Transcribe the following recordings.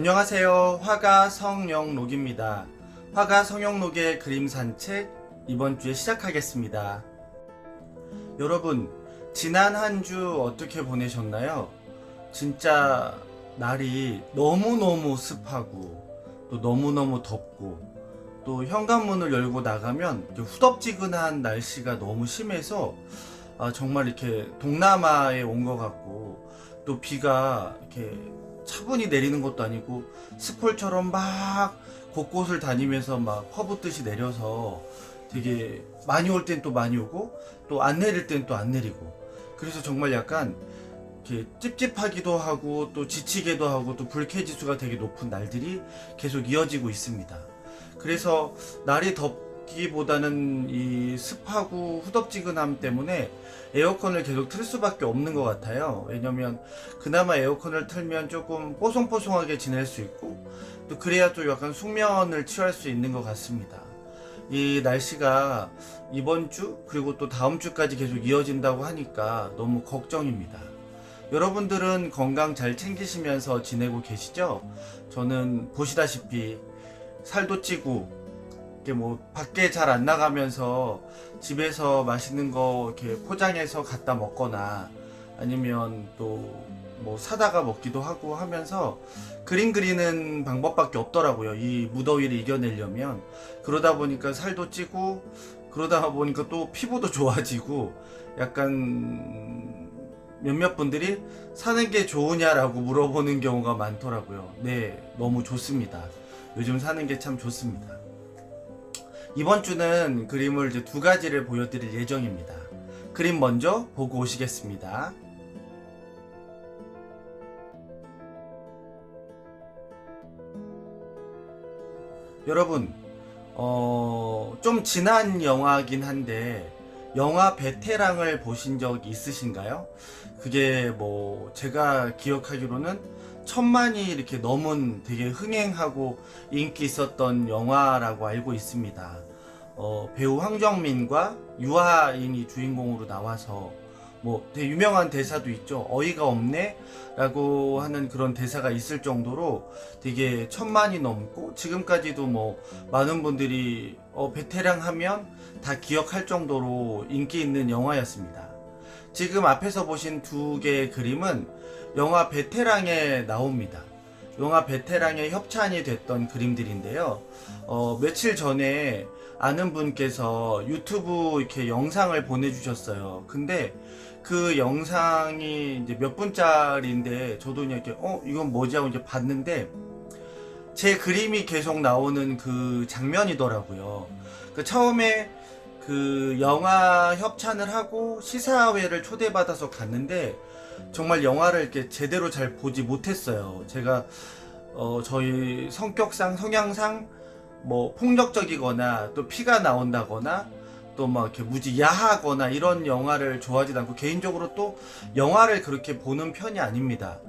안녕하세요. 화가 성영록입니다. 화가 성영록의 그림 산책 이번 주에 시작하겠습니다. 여러분, 지난 한 주 어떻게 보내셨나요? 진짜 날이 너무너무 습하고 또 너무너무 덥고 또 현관문을 열고 나가면 후덥지근한 날씨가 너무 심해서 정말 이렇게 동남아에 온 것 같고 또 비가 이렇게 차분히 내리는 것도 아니고 스콜처럼 막 곳곳을 다니면서 막 퍼붓듯이 내려서 되게 많이 올 땐 또 많이 오고 또 안 내릴 땐 또 안 내리고, 그래서 정말 약간 이렇게 찝찝하기도 하고 또 지치기도 하고 또 불쾌지수가 되게 높은 날들이 계속 이어지고 있습니다. 그래서 날이 덥기보다는 이 습하고 후덥지근함 때문에 에어컨을 계속 틀 수밖에 없는 것 같아요. 왜냐면 그나마 에어컨을 틀면 조금 뽀송뽀송하게 지낼 수 있고 또 그래야 또 약간 숙면을 취할 수 있는 것 같습니다. 이 날씨가 이번 주 그리고 또 다음 주까지 계속 이어진다고 하니까 너무 걱정입니다. 여러분들은 건강 잘 챙기시면서 지내고 계시죠? 저는 보시다시피 살도 찌고 이렇게 뭐 밖에 잘 안 나가면서 집에서 맛있는 거 이렇게 포장해서 갖다 먹거나 아니면 또 뭐 사다가 먹기도 하고 하면서 그림 그리는 방법밖에 없더라고요. 이 무더위를 이겨내려면. 그러다 보니까 살도 찌고 그러다 보니까 또 피부도 좋아지고 약간 몇몇 분들이 사는 게 좋으냐라고 물어보는 경우가 많더라고요. 네, 너무 좋습니다. 요즘 사는 게 참 좋습니다. 이번 주는 그림을 이제 두 가지를 보여드릴 예정입니다. 그림 먼저 보고 오시겠습니다. 여러분, 좀 지난 영화긴 한데 영화 베테랑을 보신 적 있으신가요? 그게 뭐 제가 기억하기로는 1000만이 이렇게 넘은 되게 흥행하고 인기 있었던 영화라고 알고 있습니다. 배우 황정민과 유아인이 주인공으로 나와서 뭐 되게 유명한 대사도 있죠. 어이가 없네 라고 하는 그런 대사가 있을 정도로 되게 1000만이 넘고 지금까지도 뭐 많은 분들이 베테랑 하면 다 기억할 정도로 인기 있는 영화였습니다. 지금 앞에서 보신 두 개의 그림은 영화 베테랑에 나옵니다. 영화 베테랑에 협찬이 됐던 그림들인데요. 며칠 전에 아는 분께서 유튜브 이렇게 영상을 보내주셨어요. 근데 그 영상이 이제 몇 분짜리인데 저도 이렇게 이건 뭐지 하고 이제 봤는데 제 그림이 계속 나오는 그 장면이더라고요. 그 처음에 그 영화 협찬을 하고 시사회를 초대받아서 갔는데 정말 영화를 이렇게 제대로 잘 보지 못했어요. 제가 저희 성향상 뭐 폭력적이거나 또 피가 나온다거나 또 막 이렇게 무지 야하거나 이런 영화를 좋아하지 않고 개인적으로 또 영화를 그렇게 보는 편이 아닙니다.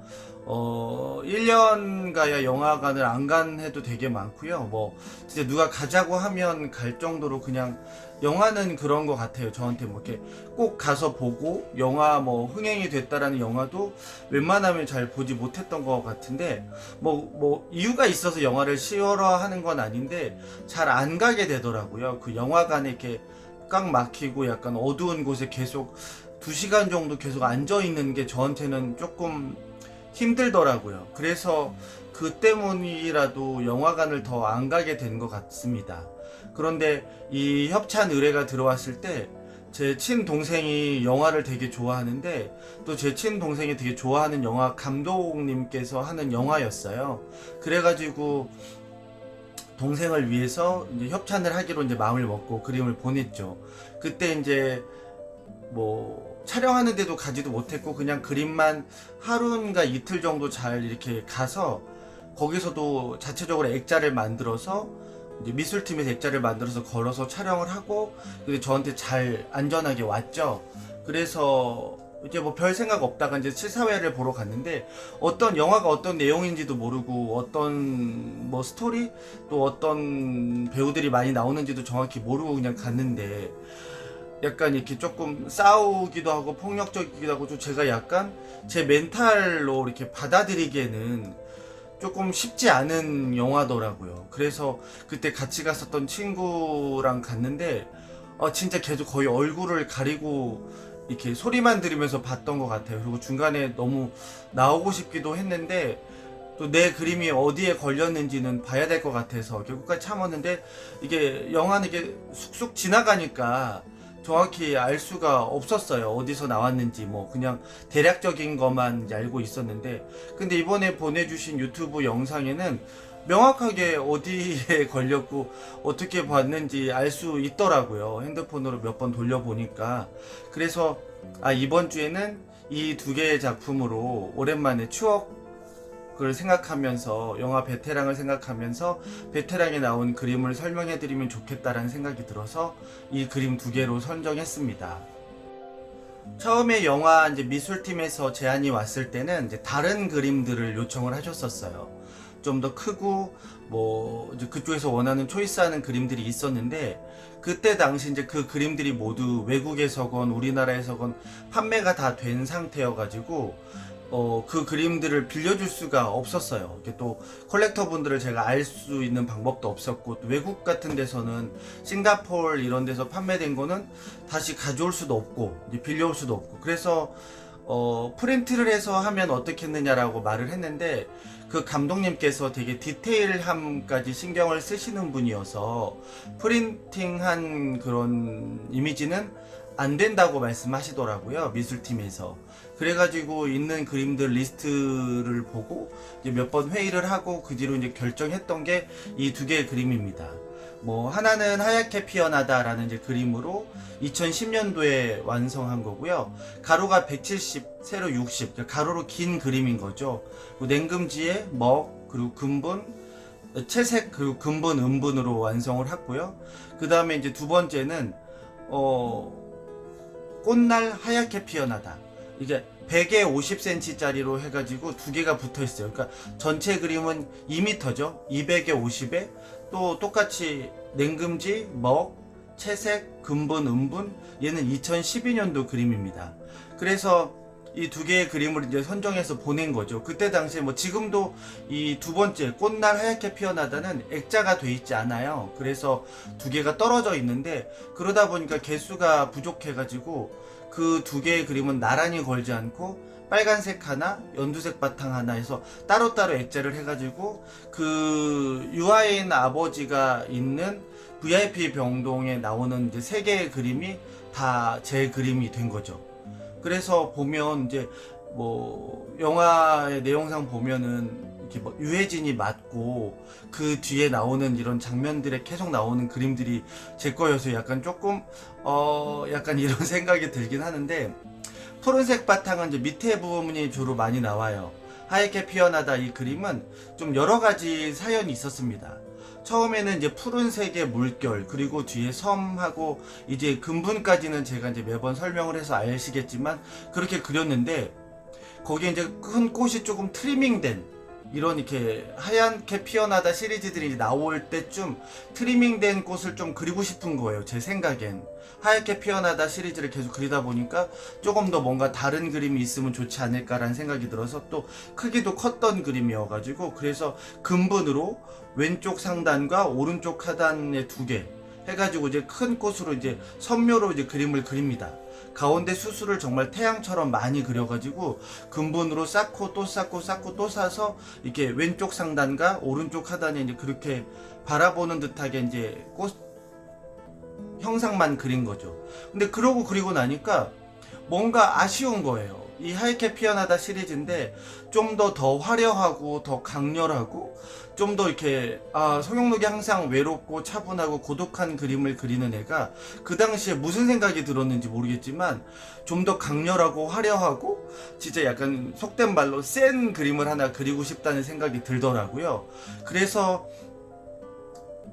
1년 가야 영화관을 안 간 해도 되게 많고요. 뭐 진짜 누가 가자고 하면 갈 정도로 그냥 영화는 그런 것 같아요. 저한테 뭐 이렇게 꼭 가서 보고 영화 뭐 흥행이 됐다라는 영화도 웬만하면 잘 보지 못했던 것 같은데 뭐 이유가 있어서 영화를 싫어하는 건 아닌데 잘 안 가게 되더라고요. 그 영화관에 이렇게 꽉 막히고 약간 어두운 곳에 계속 2시간 정도 계속 앉아 있는 게 저한테는 조금 힘들더라고요. 그래서 그 때문이라도 영화관을 더 안 가게 된 것 같습니다. 그런데 이 협찬 의뢰가 들어왔을 때 제 친동생이 영화를 되게 좋아하는데 또 제 친동생이 되게 좋아하는 영화 감독님께서 하는 영화였어요. 그래가지고 동생을 위해서 이제 협찬을 하기로 이제 마음을 먹고 그림을 보냈죠. 그때 이제 뭐 촬영하는데도 가지도 못했고 그냥 그림만 하루인가 이틀 정도 잘 이렇게 가서 거기서도 자체적으로 액자를 만들어서 이제 미술팀에서 액자를 만들어서 걸어서 촬영을 하고 근데 저한테 잘 안전하게 왔죠. 그래서 이제 뭐 별 생각 없다가 이제 시사회를 보러 갔는데 어떤 영화가 어떤 내용인지도 모르고 어떤 뭐 스토리 또 어떤 배우들이 많이 나오는지도 정확히 모르고 그냥 갔는데 약간 이렇게 조금 싸우기도 하고 폭력적이기도 하고 좀 제가 약간 제 멘탈로 이렇게 받아들이기에는 조금 쉽지 않은 영화더라고요. 그래서 그때 같이 갔었던 친구랑 갔는데 진짜 계속 거의 얼굴을 가리고 이렇게 소리만 들으면서 봤던 것 같아요. 그리고 중간에 너무 나오고 싶기도 했는데 또 내 그림이 어디에 걸렸는지는 봐야 될 것 같아서 결국까지 참았는데, 이게 영화는 이게 쑥쑥 지나가니까 정확히 알 수가 없었어요. 어디서 나왔는지 뭐 그냥 대략적인 것만 이제 알고 있었는데, 근데 이번에 보내주신 유튜브 영상에는 명확하게 어디에 걸렸고 어떻게 봤는지 알 수 있더라고요. 핸드폰으로 몇 번 돌려보니까. 그래서 이번 주에는 이 두 개의 작품으로 오랜만에 추억을 생각하면서, 영화 베테랑을 생각하면서 베테랑에 나온 그림을 설명해 드리면 좋겠다라는 생각이 들어서 이 그림 두 개로 선정했습니다. 처음에 영화 이제 미술팀에서 제안이 왔을 때는 이제 다른 그림들을 요청을 하셨었어요. 좀 더 크고 뭐 이제 그쪽에서 원하는 초이스하는 그림들이 있었는데, 그때 당시 이제 그 그림들이 모두 외국에서건 우리나라에서건 판매가 다 된 상태여가지고 그 그림들을 빌려줄 수가 없었어요. 이게 또 컬렉터 분들을 제가 알 수 있는 방법도 없었고, 또 외국 같은 데서는 싱가포르 이런 데서 판매된 거는 다시 가져올 수도 없고 이제 빌려올 수도 없고, 그래서 프린트를 해서 하면 어떻겠느냐라고 말을 했는데, 그 감독님께서 되게 디테일함까지 신경을 쓰시는 분이어서 프린팅한 그런 이미지는 안 된다고 말씀하시더라고요, 미술팀에서. 그래가지고 있는 그림들 리스트를 보고 이제 몇 번 회의를 하고 그 뒤로 이제 결정했던 게 이 두 개의 그림입니다. 뭐 하나는 하얗게 피어나다라는 이제 그림으로 2010년도에 완성한 거고요. 가로가 170, 세로 60, 가로로 긴 그림인 거죠. 냉금지에 먹, 그리고 근본, 채색, 그리고 근본, 음분으로 완성을 했고요. 그 다음에 이제 두 번째는 꽃날 하얗게 피어나다. 이게 100에 50cm 짜리로 해가지고 두 개가 붙어 있어요. 그러니까 전체 그림은 2m죠. 200에 50에 또 똑같이 냉금지, 먹, 채색, 근본, 음분, 얘는 2012년도 그림입니다. 그래서 이 두 개의 그림을 이제 선정해서 보낸 거죠. 그때 당시에 뭐 지금도 이 두 번째 꽃날 하얗게 피어나다는 액자가 돼 있지 않아요. 그래서 두 개가 떨어져 있는데, 그러다 보니까 개수가 부족해가지고 그 두 개의 그림은 나란히 걸지 않고 빨간색 하나, 연두색 바탕 하나 해서 따로따로 액자를 해가지고 그 유아인 아버지가 있는 VIP 병동에 나오는 이제 세 개의 그림이 다 제 그림이 된 거죠. 그래서 보면 이제 뭐 영화의 내용상 보면은 이렇게 뭐 유해진이 맞고 그 뒤에 나오는 이런 장면들에 계속 나오는 그림들이 제 거여서 약간 조금 약간 이런 생각이 들긴 하는데, 푸른색 바탕은 이제 밑에 부분이 주로 많이 나와요. 하얗게 피어나다 이 그림은 좀 여러 가지 사연이 있었습니다. 처음에는 이제 푸른색의 물결, 그리고 뒤에 섬하고 이제 근분까지는 제가 이제 매번 설명을 해서 아시겠지만 그렇게 그렸는데, 거기에 이제 큰 꽃이 조금 트리밍된 이런 이렇게 하얗게 피어나다 시리즈들이 나올 때쯤 트리밍된 꽃을 좀 그리고 싶은 거예요. 제 생각엔 하얗게 피어나다 시리즈를 계속 그리다 보니까 조금 더 뭔가 다른 그림이 있으면 좋지 않을까라는 생각이 들어서, 또 크기도 컸던 그림이어가지고 그래서 근본으로 왼쪽 상단과 오른쪽 하단에 두 개 해가지고 이제 큰 꽃으로 이제 선묘로 이제 그림을 그립니다. 가운데 수술을 정말 태양처럼 많이 그려가지고 근본으로 쌓고 또 쌓고 쌓고 또 쌓아서 이렇게 왼쪽 상단과 오른쪽 하단에 이제 그렇게 바라보는 듯하게 이제 꽃 형상만 그린 거죠. 근데 그러고 그리고 나니까 뭔가 아쉬운 거예요. 이 하얗게 피어나다 시리즈인데 좀 더 화려하고 더 강렬하고 좀 더 이렇게 성형록이 항상 외롭고 차분하고 고독한 그림을 그리는 애가 그 당시에 무슨 생각이 들었는지 모르겠지만 좀 더 강렬하고 화려하고 진짜 약간 속된 말로 센 그림을 하나 그리고 싶다는 생각이 들더라고요. 그래서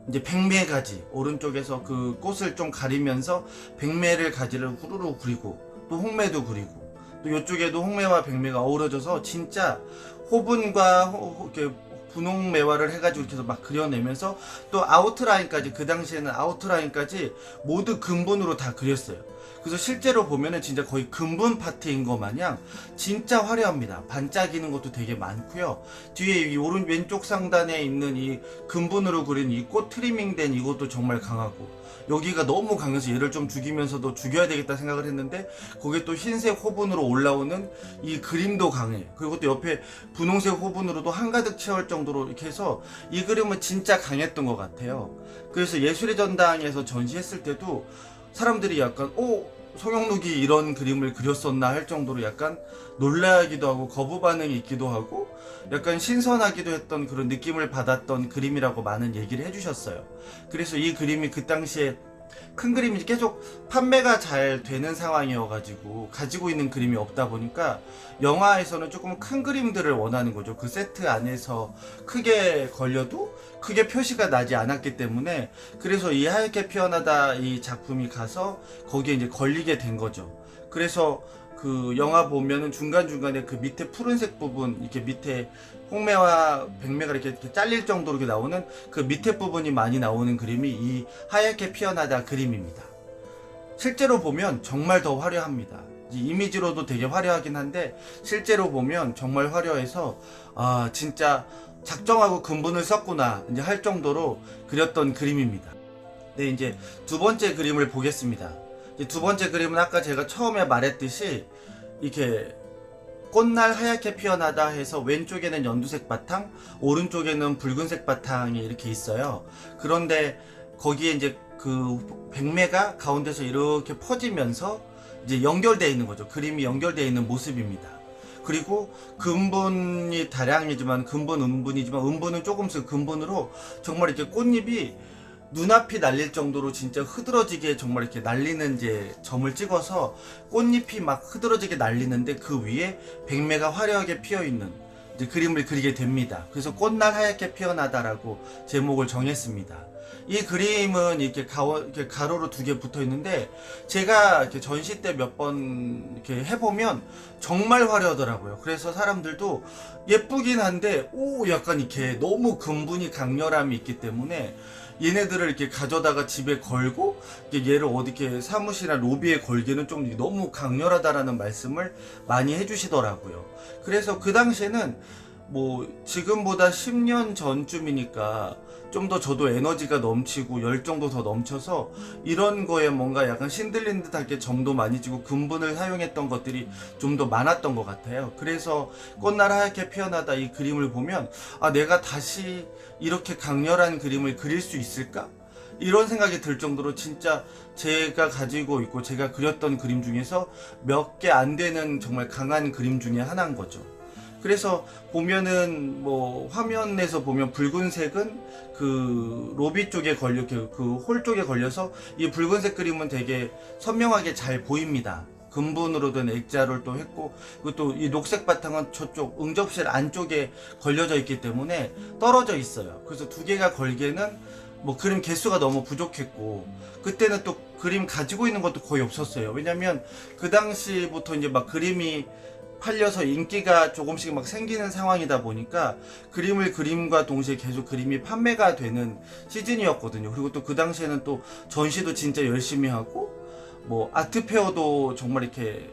이제 백매가지, 오른쪽에서 그 꽃을 좀 가리면서 백매를 가지를 후루룩 그리고 또 홍매도 그리고 또 이쪽에도 홍매와 백매가 어우러져서 진짜 호분과 이렇게 분홍매화를 해가지고 이렇게 해서 막 그려내면서 또 아웃라인까지, 그 당시에는 아웃라인까지 모두 근본으로 다 그렸어요. 그래서 실제로 보면은 진짜 거의 근분 파트인 것 마냥 진짜 화려합니다. 반짝이는 것도 되게 많고요. 뒤에 이 왼쪽 상단에 있는 이 근분으로 그린 이 꽃 트리밍된 이것도 정말 강하고, 여기가 너무 강해서 얘를 좀 죽이면서도 죽여야 되겠다 생각을 했는데 거기에 또 흰색 호분으로 올라오는 이 그림도 강해. 그리고 또 옆에 분홍색 호분으로도 한가득 채울 정도로 이렇게 해서 이 그림은 진짜 강했던 것 같아요. 그래서 예술의 전당에서 전시했을 때도 사람들이 약간 송영록이 이런 그림을 그렸었나 할 정도로 약간 놀라기도 하고 거부 반응이 있기도 하고 약간 신선하기도 했던 그런 느낌을 받았던 그림이라고 많은 얘기를 해주셨어요. 그래서 이 그림이 그 당시에 큰 그림이 계속 판매가 잘 되는 상황이어가지고 가지고 있는 그림이 없다 보니까 영화에서는 조금 큰 그림들을 원하는 거죠. 그 세트 안에서 크게 걸려도 크게 표시가 나지 않았기 때문에, 그래서 이 하얗게 피어나다 이 작품이 가서 거기에 이제 걸리게 된 거죠. 그래서 그 영화 보면은 중간중간에 그 밑에 푸른색 부분, 이렇게 밑에 홍매와 백매가 이렇게 잘릴 정도로 이렇게 나오는 그 밑에 부분이 많이 나오는 그림이 이 하얗게 피어나다 그림입니다. 실제로 보면 정말 더 화려합니다. 이미지로도 되게 화려하긴 한데 실제로 보면 정말 화려해서 진짜 작정하고 근분을 썼구나 이제 할 정도로 그렸던 그림입니다. 네, 이제 두 번째 그림을 보겠습니다. 두 번째 그림은 아까 제가 처음에 말했듯이 이렇게 꽃날 하얗게 피어나다 해서 왼쪽에는 연두색 바탕, 오른쪽에는 붉은색 바탕이 이렇게 있어요. 그런데 거기에 이제 그 백매가 가운데서 이렇게 퍼지면서 이제 연결되어 있는 거죠. 그림이 연결되어 있는 모습입니다. 그리고 근분이 다량이지만 근분 음분이지만 음분은 조금씩 근분으로 정말 이렇게 꽃잎이 눈앞이 날릴 정도로 진짜 흐드러지게 정말 이렇게 날리는 이제 점을 찍어서 꽃잎이 막 흐드러지게 날리는데 그 위에 백매가 화려하게 피어 있는 이제 그림을 그리게 됩니다. 그래서 꽃날 하얗게 피어나다라고 제목을 정했습니다. 이 그림은 이렇게 가로로 두 개 붙어 있는데 제가 이렇게 전시 때 몇 번 이렇게 해보면 정말 화려하더라고요. 그래서 사람들도 예쁘긴 한데 약간 이렇게 너무 근분이 강렬함이 있기 때문에 얘네들을 이렇게 가져다가 집에 걸고 얘를 어디 이렇게 사무실이나 로비에 걸기는 좀 너무 강렬하다라는 말씀을 많이 해주시더라고요. 그래서 그 당시에는 뭐 지금보다 10년 전쯤이니까 좀 더 저도 에너지가 넘치고 열정도 더 넘쳐서 이런 거에 뭔가 약간 신들린 듯하게 점도 많이 지고 근분을 사용했던 것들이 좀 더 많았던 것 같아요. 그래서 꽃날 하얗게 피어나다 이 그림을 보면 내가 다시 이렇게 강렬한 그림을 그릴 수 있을까? 이런 생각이 들 정도로 진짜 제가 가지고 있고 제가 그렸던 그림 중에서 몇 개 안 되는 정말 강한 그림 중에 하나인 거죠. 그래서 보면은 뭐 화면에서 보면 붉은색은 그 로비 쪽에 걸려 그 홀 쪽에 걸려서 이 붉은색 그림은 되게 선명하게 잘 보입니다. 근분으로 된 액자를 또 했고, 그리고 또 이 녹색 바탕은 저쪽 응접실 안쪽에 걸려져 있기 때문에 떨어져 있어요. 그래서 두 개가 걸기에는 뭐 그림 개수가 너무 부족했고, 그때는 또 그림 가지고 있는 것도 거의 없었어요. 왜냐면 그 당시부터 이제 막 그림이 팔려서 인기가 조금씩 막 생기는 상황이다 보니까 그림과 동시에 계속 그림이 판매가 되는 시즌이었거든요. 그리고 또 그 당시에는 또 전시도 진짜 열심히 하고 뭐 아트페어도 정말 이렇게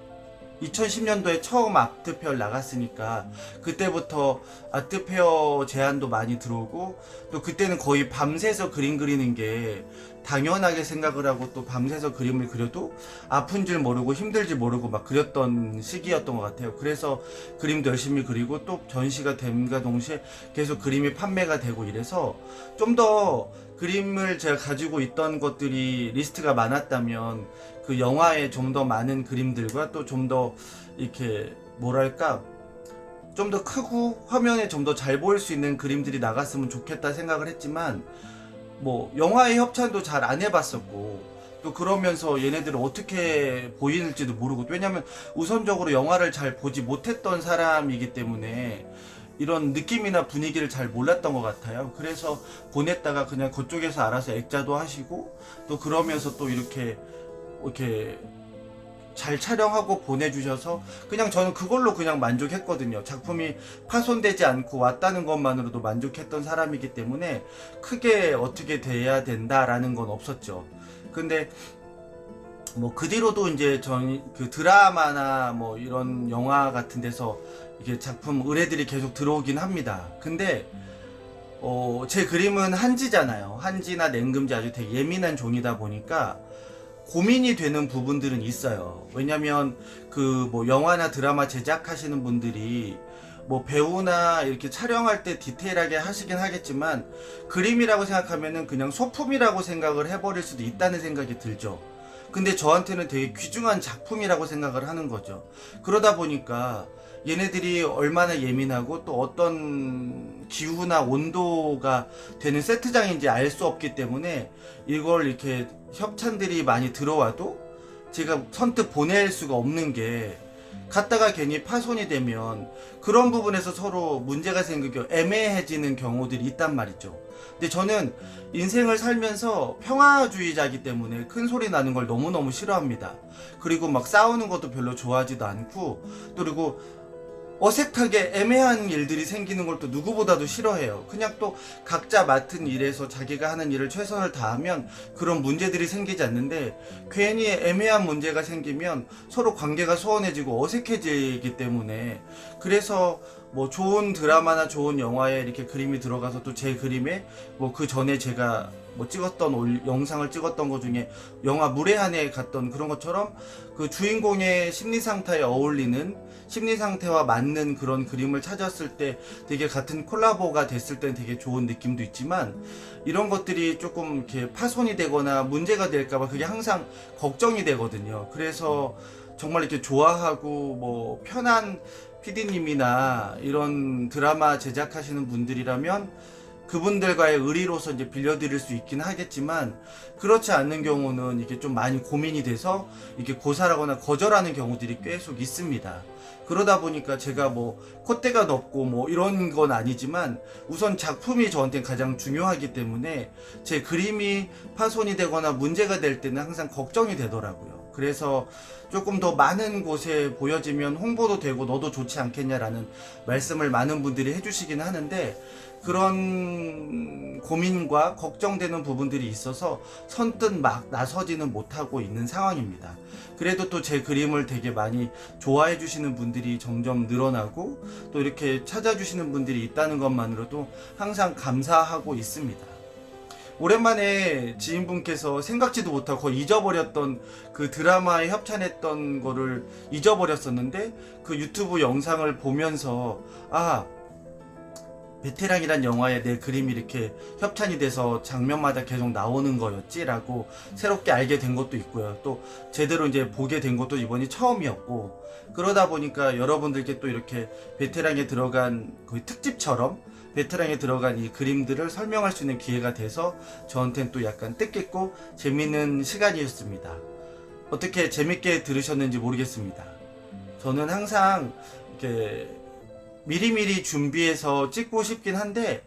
2010년도에 처음 아트페어 나갔으니까 그때부터 아트페어 제안도 많이 들어오고, 또 그때는 거의 밤새서 그림 그리는 게 당연하게 생각을 하고 또 밤새서 그림을 그려도 아픈 줄 모르고 힘들 줄 모르고 막 그렸던 시기였던 것 같아요. 그래서 그림도 열심히 그리고 또 전시가 됨과 동시에 계속 그림이 판매가 되고 이래서 좀 더 그림을 제가 가지고 있던 것들이 리스트가 많았다면 그 영화에 좀 더 많은 그림들과 또 좀 더 이렇게 뭐랄까 좀 더 크고 화면에 좀 더 잘 보일 수 있는 그림들이 나갔으면 좋겠다 생각을 했지만 뭐 영화의 협찬도 잘 안 해봤었고, 또 그러면서 얘네들은 어떻게 보이는지도 모르고, 왜냐면 우선적으로 영화를 잘 보지 못했던 사람이기 때문에 이런 느낌이나 분위기를 잘 몰랐던 것 같아요. 그래서 보냈다가 그냥 그쪽에서 알아서 액자도 하시고 또 그러면서 또 이렇게 잘 촬영하고 보내주셔서 그냥 저는 그걸로 그냥 만족했거든요. 작품이 파손되지 않고 왔다는 것만으로도 만족했던 사람이기 때문에 크게 어떻게 돼야 된다라는 건 없었죠. 근데 뭐 그 뒤로도 이제 전 그 드라마나 뭐 이런 영화 같은 데서 이게 작품 의뢰들이 계속 들어오긴 합니다. 근데 제 그림은 한지잖아요. 한지나 냉금지 아주 되게 예민한 종이다 보니까 고민이 되는 부분들은 있어요. 왜냐면 그 뭐 영화나 드라마 제작하시는 분들이 뭐 배우나 이렇게 촬영할 때 디테일하게 하시긴 하겠지만 그림이라고 생각하면은 그냥 소품이라고 생각을 해버릴 수도 있다는 생각이 들죠. 근데 저한테는 되게 귀중한 작품이라고 생각을 하는 거죠. 그러다 보니까 얘네들이 얼마나 예민하고 또 어떤 기후나 온도가 되는 세트장인지 알 수 없기 때문에 이걸 이렇게 협찬들이 많이 들어와도 제가 선뜻 보낼 수가 없는 게, 갔다가 괜히 파손이 되면 그런 부분에서 서로 문제가 생기고 애매해지는 경우들이 있단 말이죠. 근데 저는 인생을 살면서 평화주의자이기 때문에 큰 소리 나는 걸 너무너무 싫어합니다. 그리고 막 싸우는 것도 별로 좋아하지도 않고, 또 그리고 어색하게 애매한 일들이 생기는 걸 또 누구보다도 싫어해요. 그냥 또 각자 맡은 일에서 자기가 하는 일을 최선을 다하면 그런 문제들이 생기지 않는데, 괜히 애매한 문제가 생기면 서로 관계가 소원해지고 어색해지기 때문에, 그래서 뭐 좋은 드라마나 좋은 영화에 이렇게 그림이 들어가서 또 제 그림에 뭐 그 전에 제가 뭐 찍었던 영상을 찍었던 것 중에 영화 무례한에 갔던 그런 것처럼 그 주인공의 심리 상태에 어울리는, 심리 상태와 맞는 그런 그림을 찾았을 때 되게 같은 콜라보가 됐을 땐 되게 좋은 느낌도 있지만, 이런 것들이 조금 이렇게 파손이 되거나 문제가 될까봐 그게 항상 걱정이 되거든요. 그래서 정말 이렇게 좋아하고 뭐 편한 PD님이나 이런 드라마 제작하시는 분들이라면 그분들과의 의리로서 이제 빌려드릴 수 있긴 하겠지만, 그렇지 않는 경우는 이게 좀 많이 고민이 돼서 이렇게 고사하거나 거절하는 경우들이 계속 있습니다. 그러다 보니까 제가 뭐 콧대가 높고 뭐 이런 건 아니지만 우선 작품이 저한테는 가장 중요하기 때문에 제 그림이 파손이 되거나 문제가 될 때는 항상 걱정이 되더라고요. 그래서 조금 더 많은 곳에 보여지면 홍보도 되고 너도 좋지 않겠냐라는 말씀을 많은 분들이 해주시긴 하는데, 그런 고민과 걱정되는 부분들이 있어서 선뜻 막 나서지는 못하고 있는 상황입니다. 그래도 또 제 그림을 되게 많이 좋아해 주시는 분들이 점점 늘어나고 또 이렇게 찾아주시는 분들이 있다는 것만으로도 항상 감사하고 있습니다. 오랜만에 지인분께서 생각지도 못하고 거의 잊어버렸던 그 드라마에 협찬했던 거를 잊어버렸었는데, 그 유튜브 영상을 보면서 베테랑이란 영화에 내 그림이 이렇게 협찬이 돼서 장면마다 계속 나오는 거였지라고 새롭게 알게 된 것도 있고요. 또 제대로 이제 보게 된 것도 이번이 처음이었고, 그러다 보니까 여러분들께 또 이렇게 베테랑에 들어간 거의 특집처럼 베테랑에 들어간 이 그림들을 설명할 수 있는 기회가 돼서 저한테는 또 약간 뜻깊고 재밌는 시간이었습니다. 어떻게 재밌게 들으셨는지 모르겠습니다. 저는 항상 이렇게 미리미리 준비해서 찍고 싶긴 한데,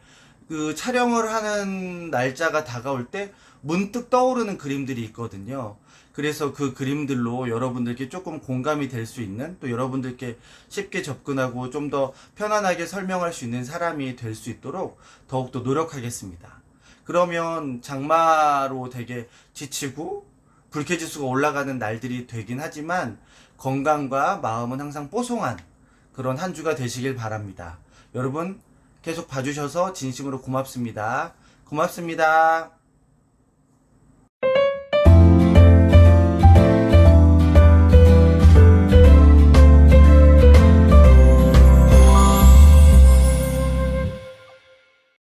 그 촬영을 하는 날짜가 다가올 때 문득 떠오르는 그림들이 있거든요. 그래서 그 그림들로 여러분들께 조금 공감이 될 수 있는, 또 여러분들께 쉽게 접근하고 좀 더 편안하게 설명할 수 있는 사람이 될 수 있도록 더욱더 노력하겠습니다. 그러면 장마로 되게 지치고 불쾌지수가 올라가는 날들이 되긴 하지만 건강과 마음은 항상 뽀송한 그런 한 주가 되시길 바랍니다. 여러분 계속 봐주셔서 진심으로 고맙습니다. 고맙습니다.